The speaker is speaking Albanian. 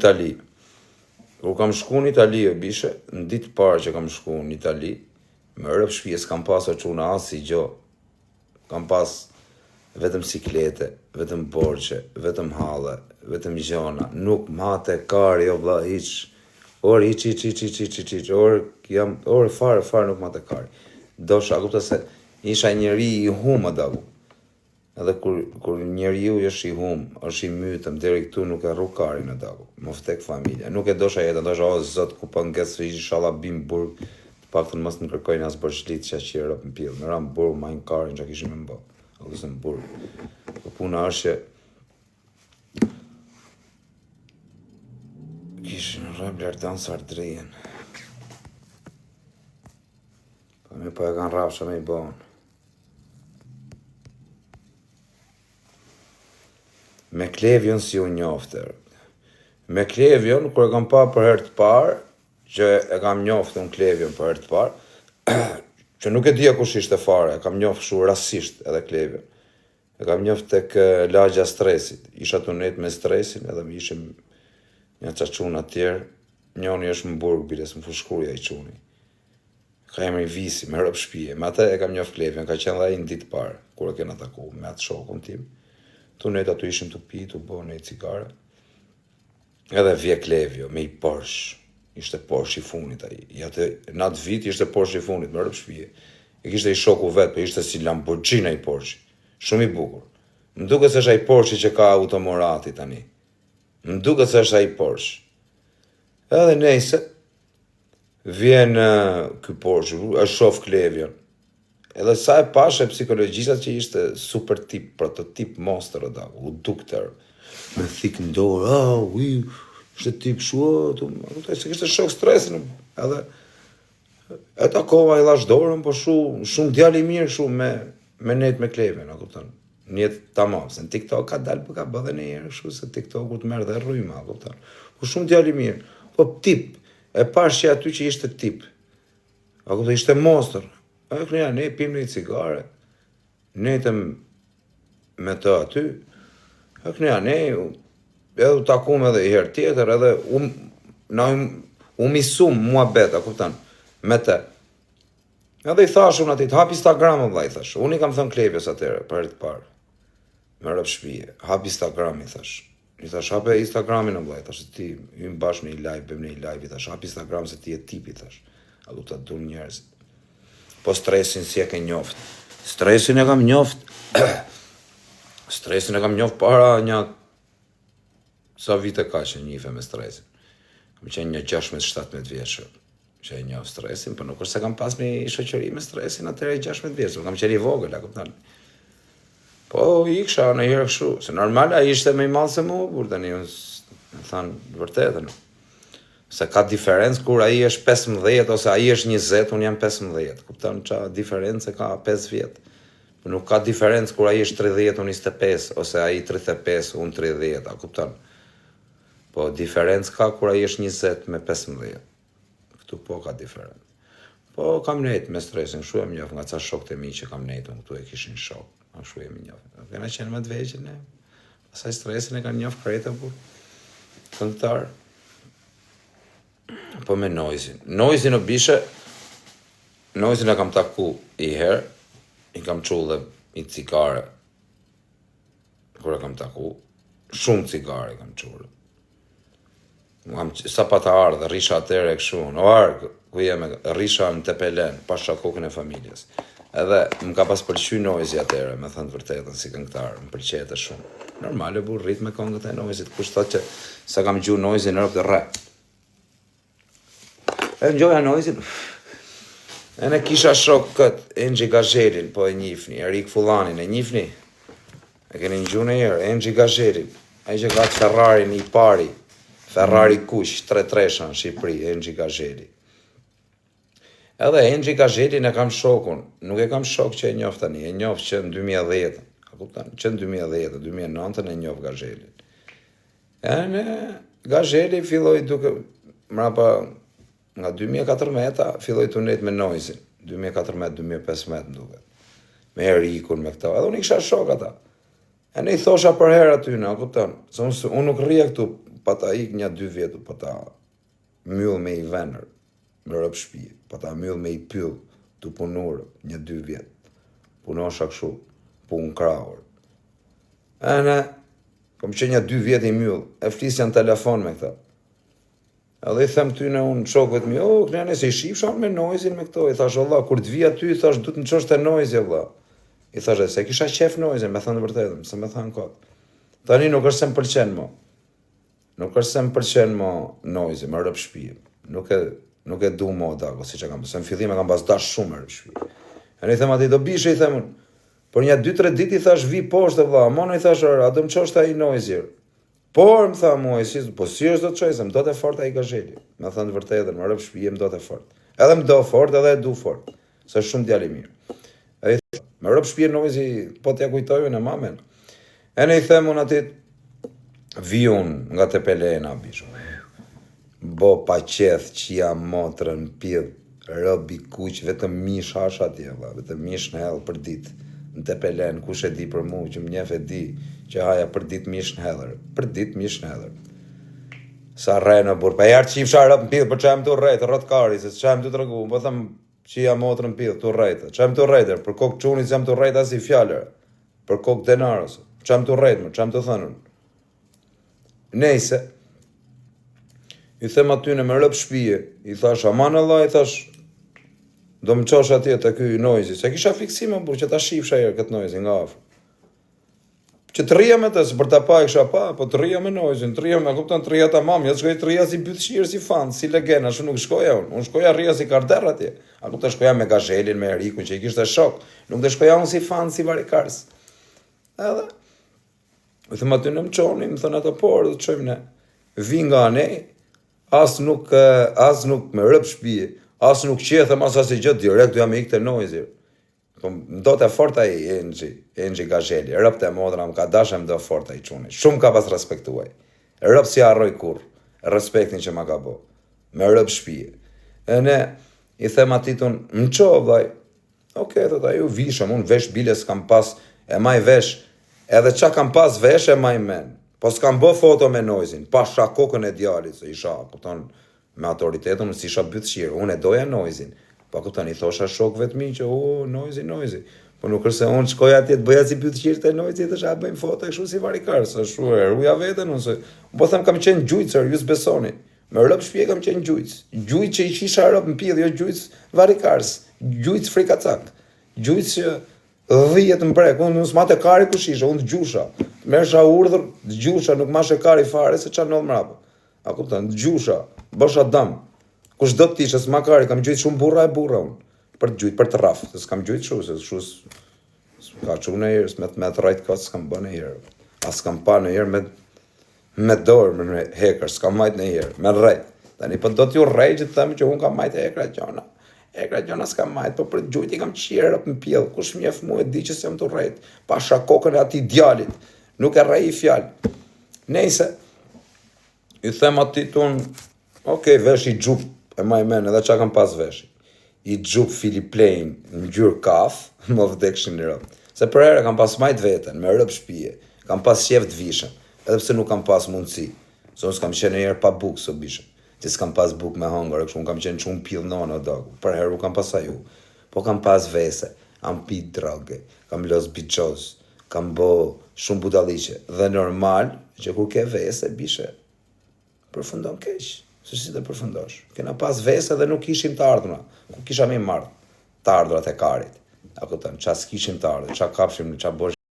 Itali. Kur kam shku në Itali, o bishe, në ditë parë që kam shku në Itali, më rëp shpije, s'kam pasur çuna as si gjo. Kam pas vetëm siklete, vetëm borçe, vetëm halle, vetëm gjona, nuk mate kari, o vlla, hiç. Or fare nuk mate kari. Dosha, kupta se isha njeri i hum dagu. Edhe kur njeriu është i hum, është i mytëm, deri këtu nuk e rru karin e dagu. Më vtek familja. Nuk e dosha jetë, dosha, o zot, ku po nges inshallah bim burg, të paktën mos më kërkojnë as borçlit që qirë në pillë. Në ram burg, majnë karin që kishim me mbë. Ose në burg. Po puna është që kishin rrëm lartan Sardrien. Po mi po e kanë rrafsha me i bon. Me Klevion si u njoftër. Me Klevion, kur e kam pa për herë të parë, që e kam njoftë unë Klevion për herë të parë, që nuk e dija kush ishte fare, e kam njoftë shu rasisht edhe Klevion. E kam njoftë tek lagja stresit. Isha të net me stresin, edhe më ishim një qaqun atjerë, njoni është më burg, biles më fushkurja i quni. Ka emri Visi, me rëp shpije. Me atë e kam njoftë Klevion, ka qenë dhe i në ditë parë, kur e kena taku, me atë shokun tim. Tu net atu ishim të pi, tu bo në i cigare. Edhe vje Klevio, me i Porsche. Ishte Porsche i funit ai. Në atë vit ishte Porsche i funit, me rëp shpije. E kishte i shoku vetë, për ishte si Lamborghini i Porsche. Shumë i bukur. Më duket se është ai Porsche që ka automorati tani. Më duket se është ai Porsche. Edhe nejse, vjen ky Porsche, e shoh Klevion. Edhe sa e pashe psikologjisat që ishte super tip, prototip monster o da, u dukter, me thik në dorë, ishte tip shua, se kishte shok stresin, edhe e takova i lash dorën, po shumë djali mirë, shumë me net me Klevion, a kupton. Njetë tamam, se në TikTok ka dalë për ka bëdhe në jerë, shu se TikTok u të merë dhe rryma, a kupton. Po shumë djali mirë, po tip, e pash që aty që ishte tip, a kupton, ishte monster. E kënja, ne pim një cigare, netëm me të aty, e kënja, ne edhe u takum edhe i herë tjetër, edhe u misum mua beta, kuptan, me te. Edhe i thash unë atit, hap Instagram, vla, i thash. Unë i kam thënë Klevios atyre, për herë të parë, me rëp shpije, hap Instagram, i thash. I thash, hape Instagramin, vla, i thash, ti, hymë bashkë në i live, bëm në i live, i thash, hap Instagram, se ti e tip, i thash. A du të dur njerëzit. Po stresin si e ke njoft. Stresin e kam njoft. Stresin e kam njoft para një sa vite ka që njife me stresin. Kam qenë një 16-17 vjeçër që e njoft stresin, për nuk është se kam pas një shoqëri me stresin atëre 16 vjeçër. Kam qenë i vogël, a kupton. Po i kisha në herë kështu, se normal ai ishte më i madh se mua, por tani unë thanë vërtetën. Se ka diferencë kur ai është 15 ose ai është 20, unë jam 15. Kupton ç'a diferencë ka 5 vjet. Nuk ka diferencë kur ai është 30, unë 25, ose ai 35, unë 30, a kupton? Po diferencë ka kur ai është 20 me 15. Këtu po ka diferencë. Po kam nejt me stresin, shu e më njof nga ca shokët e mi që kam nejtën, këtu e kishin shok. Shu e më njof. Kena qenë më të vegjël ne. Pastaj stresin e kanë njof krejtë apo këngëtar. Po me Noizin. Noizin o bishe, Noizin e kam taku i herë, i kam qu dhe i cigare, kur e kam taku, shumë cigare kam qu. Sa pa ta ardhe, risha atere e këshu, në arë, ku jeme, risha në Tepelen, pasha kokën e familjes. Edhe më ka pas pëlqy Noizi atere, me thënë të vërtetën si këngëtar, më pëlqete shumë. Normal e bu rrit me këngët e Noizit, kush thot që sa kam gju Noizin në rëpë dhe re. E në gjoja Noizin, e ne kisha shok këtë, Engji Gazhelin, po e njifni, Erik Fullanin, e njifni, e keni në gju në herë, Engji Gazhelin, e që ka të Ferrari një pari, Ferrari kush, 3-3 në Shqipëri, Engji Gazhelin. Edhe Engji Gazhelin e kam shokun, nuk e kam shok që e njof tani, e njof që në 2010, a kuptan, që në 2010, 2009 e njof Gazhelin. E në Gazhelin filloj duke, mrapa, nga 2014 filloj të net me Noizin, 2014-2015 në duket, me Erikun, me këta, edhe unë i kisha shok ata. E ne i thosha për herë aty, a kupton, se unë nuk rrije këtu, pa ta ik 1-2 vjet, pa ta myll me i venër, me rëp shtëpi, pa ta myll me i pyll, të punur 1-2 vjet. Punosha kështu, punë krahur. Ene, kom qenë 1-2 vjet i myll, e flisja në telefon me këta. Edhe i them tyne unë shokëve të mi, kënene, se i shifsha me noizin me këto. I thash, Allah, kur të vija ty, i thash, du të në qështë e noizi, Allah. I thash, se kisha qef noizin, me thënë të vërtetëm, se me thënë këtë. Tani nuk është se më pëlqen mo. Nuk është se më pëlqen mo noizi, më rëp shtëpi. Nuk e du mo dago, si që kam, se në fillim e kam pas dash shumë rëp shtëpi. E në i them ati, do bishe, i themun, por 1-2-3 dit i thash, vi poshtë, vla, mono i thash, a do më qështë a i noizir. Por, më tha mua, po si është do të qojse, më do të fort a i gazheli. Me thënë të vërtetën, më rëp shtëpi, më do të fort. Edhe më do fort, edhe e du fort. Se shumë djali mirë. Edhe i thë, më rëp shtëpi noizi, po t'ja kujtoju në mamen. E në i themun atit, vi unë nga të pelena, bishu. Bo pa qeth që jam motrën pidh, rëbi kuq, vetëm mish hasha atje, vetëm mish në hellë për dit. Në të pelen, kush e di për mu, që më njef e di, që haja për dit mish në hellër. Për dit mish në hellër. Sa rejnë burë, pa jarë qifsha rëp në pidh, për që jam të rejtë, rëtë kari, se që jam të të rëgu, po thëmë që jam motrën pidh, të rejtë. Që jam të rejtë, për kokë qunit që jam të rejtë as i fjallër, për kokë denarës, që jam të rejtë, që jam të thënën. Nejse, i them aty në më rëp shpije, i thash, aman Allah, i thash, do më qosh atje të ky noizi, se kisha fiksime, burë, që ta shifsha herë këtë noizi nga afër. Që të rria me të, se për ta pa e kisha pa, po të rria me noizin, të rria me, kupton, të rria ta mam, ja të shkoj të rria si bytëshirë, si fanë, si legena, që nuk shkoja unë shkoja rria si karder atje, a nuk të shkoja me gazhelin, me erikun, që i kishte shok, nuk të shkoja unë si fanë, si varikars. Edhe, i them aty në më qoni, më thënë ato por, dhe të qojmë ne, vi nga ne, as nuk me rëp shpije, as nuk qethem, as asë i gjëtë, direkt duja me ikte noizir. Po më do të forta i Enxhi Gazheli, rëp të modra, më ka dashe më do forta i quni. Shumë ka pas respektuaj. Rëp si arroj kur, respektin që ma ka bo. Me rëp shpije. E ne, i them atitun, më qo, vaj, thot, ju vishëm, unë vesh bile s'kam pas, e maj vesh, edhe qa kam pas vesh e maj men. Po s'kam bo foto me noizin, pa shakokën e djalit, se isha, kupton, me autoritetun, si isha bytëshirë, unë e doja noizin. Pa këtan i thosha shokëve të mi që, noizi. Po nuk është se unë shkoja atje të bëja si bytëshirë të noizi, të shë bëjmë foto e kështu si varikar, se shu e ruja vetën, unë se, po them kam qenë gjujtësër, ju s'besoni. Me rëp shpje kam qenë gjujtës. Gjujtë që i qisha rëp në pidhë, jo gjujtës varikars, gjujtës frikacak, gjujtës që dhijet në brek, unë s'ma të kari ku shisha, unë të gjusha. Mersha urdhër, të gjusha, nuk ma shë kari fare, se qa nëllë mrapa. A kuptan, të gjusha, bësha dam. Kush do të tishe, s'ma kari, kam gjujtë shumë burra unë. Për të gjujtë, për të rafë, se s'kam gjujtë shumë, se shu s'ka që në herë, me të rajtë këtë s'kam bë në herë. As s'kam pa në herë me dorë, me hekër, s'kam majtë në herë, me rejtë. Tani, po do t'ju rejtë që të themi që unë kam majtë hekra gjona. Hekra gjona s'kam majtë, po për të gjujtë i kam qirë rëp në pjellë, kush mjef mu e di që s'jam të rejtë, pa shakokën e ati djalit, nuk e rej i fjallë. Nejse, i them atitun, vesh i gjup, e maj men, edhe qa kam pas veshi. I gjup Filip Lejn në gjurë kaf, më vdekshin në rëp. Se për ere kam pas majt veten, me rëp shpije, kam pas qef të vishëm, edhe pse nuk kam pas mundësi. Se unë s'kam qenë njerë pa bukë së bishëm, që s'kam pas bukë me hongër, unë kam qenë që unë pil nonë o dogu, për herë kam pas aju. Po kam pas vese, am pi droge, kam los biqoz, kam bo shumë budaliqe, dhe normal, që kur ke vese, bishe, përfundon keq. Se si të përfundosh. Kena pas vese dhe nuk ishim të ardhuna. Ku kisha mi marrë të ardhurat e karit. A këtën, qa s'kishim të ardhë, qa kapshim, qa bosh